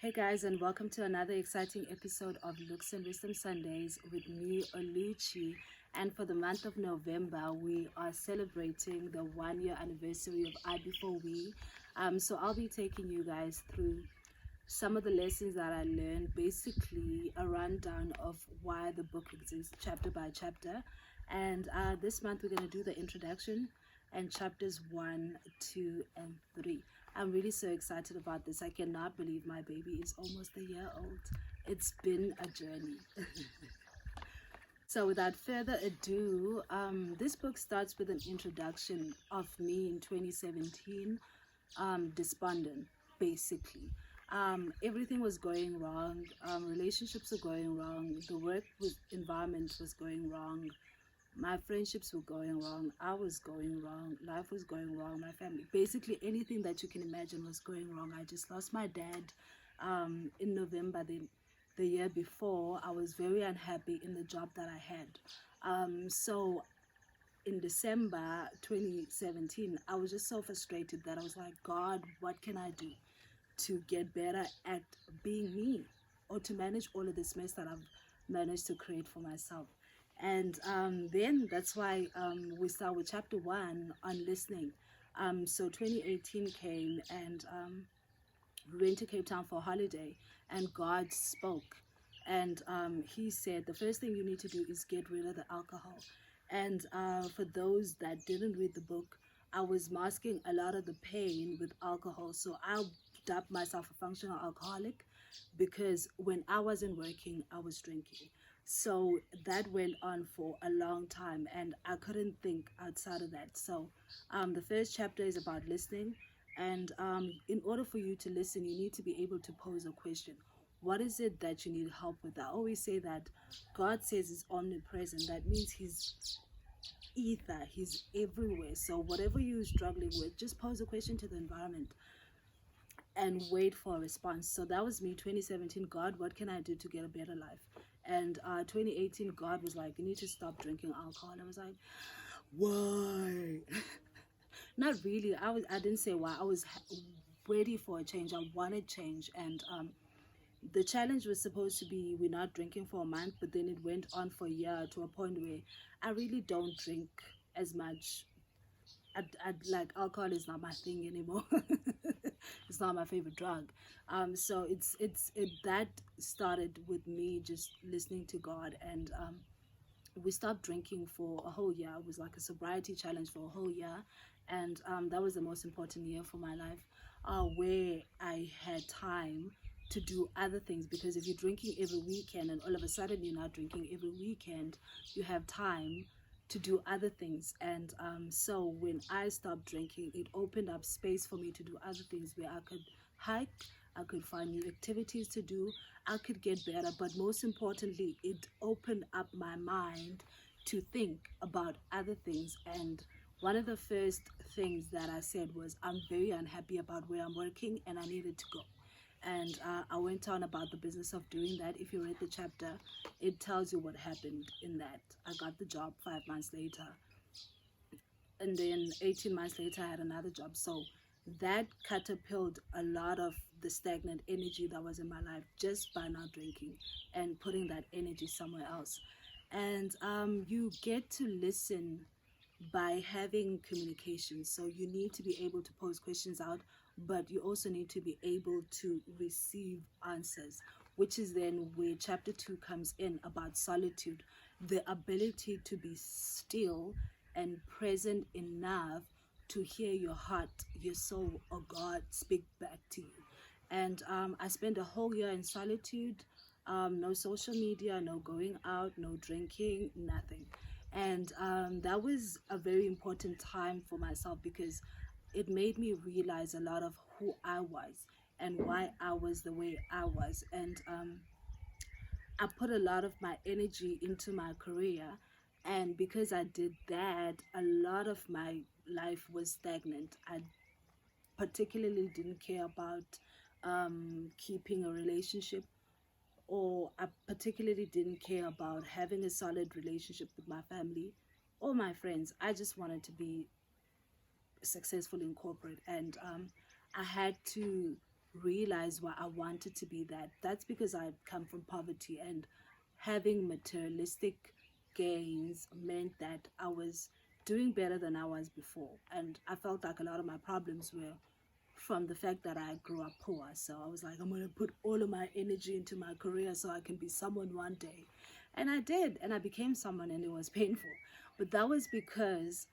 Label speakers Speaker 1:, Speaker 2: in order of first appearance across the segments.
Speaker 1: Hey guys, and welcome to another exciting episode of Looks and Wisdom Sundays with me, Oluchi. And for the month of November, we are celebrating the 1 year anniversary of I Before We. So I'll be taking you guys through some of the lessons that I learned, basically a rundown of why the book exists, chapter by chapter. And this month we're going to do the introduction and chapters 1, 2, and 3. I'm really so excited about this. I cannot believe my baby is almost a year old. It's been a journey. So without further ado, this book starts with an introduction of me in 2017, despondent, basically. Everything was going wrong. Relationships were going wrong. The work environment was going wrong. My friendships were going wrong. I was going wrong. Life was going wrong. My family, basically anything that you can imagine was going wrong. I just lost my dad in November the year before. I was very unhappy in the job that I had. So in December 2017, I was just so frustrated that I was like, God, what can I do to get better at being me, or to manage all of this mess that I've managed to create for myself? And then that's why we start with chapter 1 on listening. So 2018 came, and we went to Cape Town for a holiday, and God spoke. And he said, the first thing you need to do is get rid of the alcohol. And for those that didn't read the book, I was masking a lot of the pain with alcohol. So I dubbed myself a functional alcoholic, because when I wasn't working, I was drinking. So that went on for a long time, and I couldn't think outside of that. So the first chapter is about listening. And in order for you to listen, you need to be able to pose a question. What is it that you need help with? I always say that God says he's omnipresent. That means he's ether, he's everywhere. So whatever you're struggling with, just pose a question to the environment and wait for a response. So that was me, 2017. God, what can I do to get a better life? And 2018, God was like, you need to stop drinking alcohol. And I was like, why? Not really. I didn't say why. I was ready for a change. I wanted change. And the challenge was supposed to be we're not drinking for a month, but then it went on for a year, to a point where I really don't drink as much. Like, alcohol is not my thing anymore. It's not my favorite drug. So that started with me just listening to God. And we stopped drinking for a whole year. It was like a sobriety challenge for a whole year. And that was the most important year for my life, where I had time to do other things. Because if you're drinking every weekend and all of a sudden you're not drinking every weekend, you have time to do other things. And so when I stopped drinking, it opened up space for me to do other things, where I could hike, I could find new activities to do, I could get better. But most importantly, it opened up my mind to think about other things. And one of the first things that I said was, I'm very unhappy about where I'm working and I needed to go. And I went on about the business of doing that. If you read the chapter, it tells you what happened in that. I got the job 5 months later, and then 18 months later I had another job. So that catapulted a lot of the stagnant energy that was in my life, just by not drinking and putting that energy somewhere else. And you get to listen by having communication. So you need to be able to pose questions out, but you also need to be able to receive answers, which is then where chapter 2 comes in, about solitude, the ability to be still and present enough to hear your heart, your soul, or God speak back to you. And I spent a whole year in solitude, no social media, no going out, no drinking, nothing. And that was a very important time for myself, because it made me realize a lot of who I was and why I was the way I was. And I put a lot of my energy into my career. And because I did that, a lot of my life was stagnant. I particularly didn't care about keeping a relationship, or I particularly didn't care about having a solid relationship with my family or my friends. I just wanted to be successful in corporate. And I had to realize why I wanted to be that. That's because I come from poverty, and having materialistic gains meant that I was doing better than I was before. And I felt like a lot of my problems were from the fact that I grew up poor. So I was like, I'm going to put all of my energy into my career so I can be someone one day. And I did, and I became someone, and it was painful. But that was because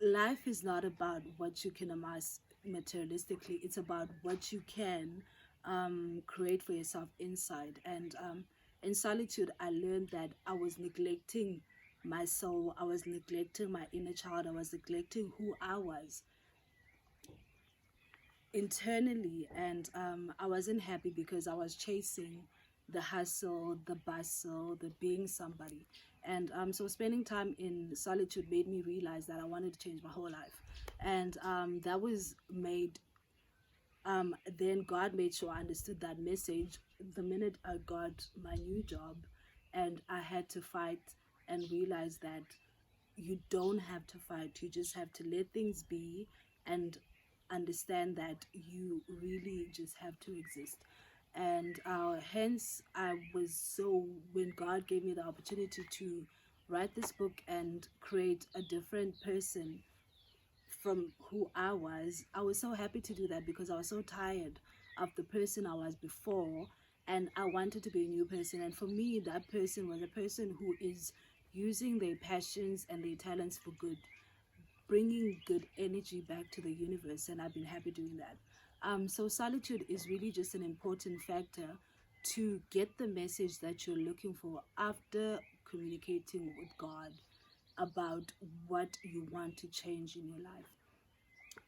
Speaker 1: life is not about what you can amass materialistically. It's about what you can create for yourself inside. And in solitude, I learned that I was neglecting my soul. I was neglecting my inner child. I was neglecting who I was internally. And I wasn't happy because I was chasing the hustle, the bustle, the being somebody. And so spending time in solitude made me realize that I wanted to change my whole life. And that was made, then God made sure I understood that message the minute I got my new job. And I had to fight and realize that you don't have to fight. You just have to let things be and understand that you really just have to exist. And hence I was so, when God gave me the opportunity to write this book and create a different person from who I was so happy to do that, because I was so tired of the person I was before, and I wanted to be a new person. And for me, that person was a person who is using their passions and their talents for good, bringing good energy back to the universe, and I've been happy doing that. So solitude is really just an important factor to get the message that you're looking for after communicating with God about what you want to change in your life.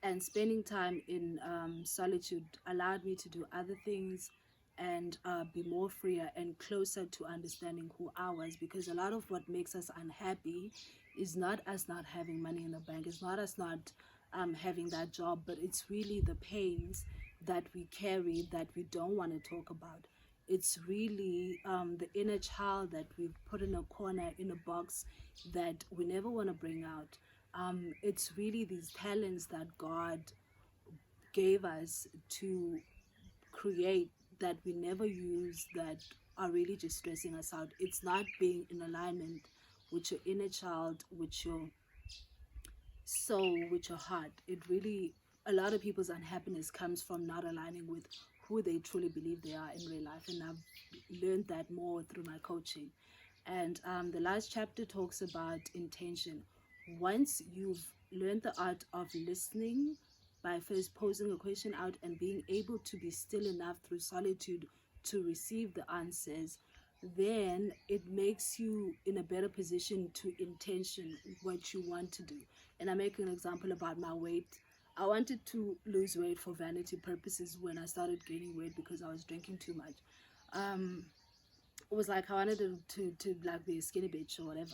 Speaker 1: And spending time in solitude allowed me to do other things and be more freer and closer to understanding who I was, because a lot of what makes us unhappy is not us not having money in the bank, it's not us not having that job, but it's really the pains that we carry that we don't want to talk about. It's really the inner child that we've put in a corner, in a box, that we never want to bring out. It's really these talents that God gave us to create that we never use, that are really just stressing us out. It's not being in alignment with your inner child, with your soul, with your heart. It really, a lot of people's unhappiness comes from not aligning with who they truly believe they are in real life. And I've learned that more through my coaching. And the last chapter talks about intention. Once you've learned the art of listening by first posing a question out and being able to be still enough through solitude to receive the answers, then it makes you in a better position to intention what you want to do. And I make an example about my weight. I wanted to lose weight for vanity purposes when I started gaining weight because I was drinking too much. It was like I wanted to like be a skinny bitch or whatever.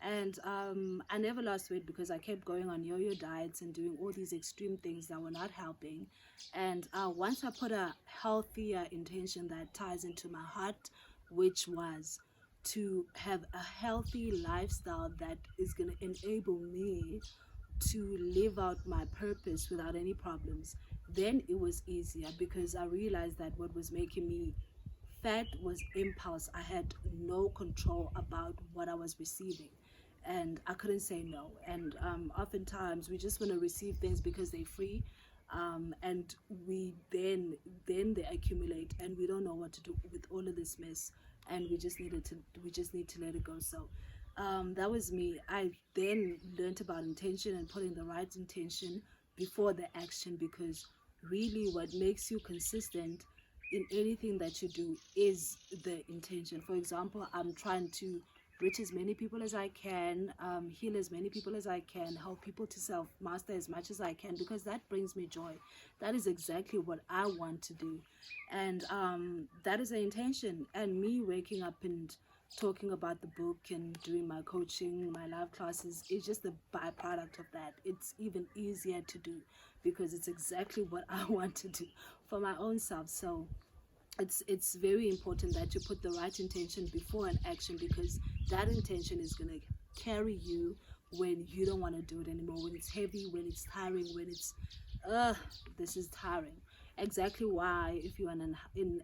Speaker 1: And I never lost weight because I kept going on yo-yo diets and doing all these extreme things that were not helping. And once I put a healthier intention that ties into my heart, which was to have a healthy lifestyle that is going to enable me to live out my purpose without any problems, then it was easier, because I realized that what was making me fat was impulse. I had no control about what I was receiving, and I couldn't say no. And oftentimes we just want to receive things because they're free, and we then they accumulate, and we don't know what to do with all of this mess, and we just need to let it go. So that was me. I then learned about intention and putting the right intention before the action, because really what makes you consistent in anything that you do is the intention. For example, I'm trying to reach as many people as I can, heal as many people as I can, help people to self-master as much as I can, because that brings me joy. That is exactly what I want to do. And that is the intention. And me waking up and talking about the book and doing my coaching, my live classes, is just the byproduct of that. It's even easier to do because it's exactly what I want to do for my own self. So it's very important that you put the right intention before an action, because that intention is going to carry you when you don't want to do it anymore, when it's heavy, when it's tiring, when it's this is tiring. exactly why, if you're in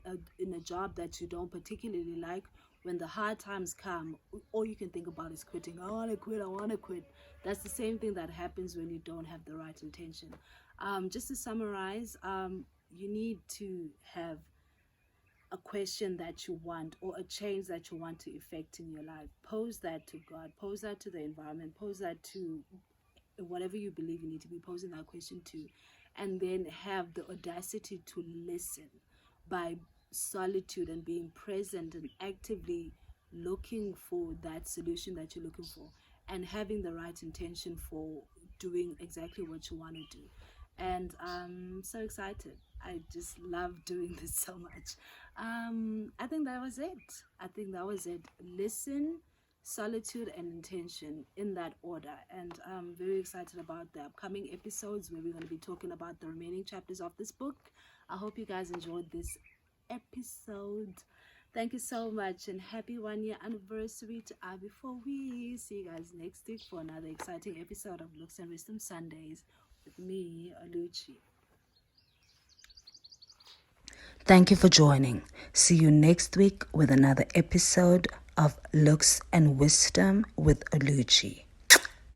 Speaker 1: a job that you don't particularly like, when the hard times come, all you can think about is quitting. I want to quit, I want to quit. That's the same thing that happens when you don't have the right intention. Just to summarize, you need to have a question that you want, or a change that you want to effect in your life. Pose that to God, pose that to the environment, pose that to whatever you believe you need to be posing that question to, and then have the audacity to listen by solitude and being present and actively looking for that solution that you're looking for, and having the right intention for doing exactly what you want to do. And I'm so excited. I just love doing this so much. I think that was it. Listen, solitude, and intention, in that order. And I'm very excited about the upcoming episodes where we're going to be talking about the remaining chapters of this book. I hope you guys enjoyed this episode. Thank you so much, and happy 1-year anniversary to our. Before we see you guys next week for another exciting episode of Looks and Wisdom Sundays with me, Oluchi.
Speaker 2: Thank you for joining. See you next week with another episode of Looks and Wisdom with Oluchi.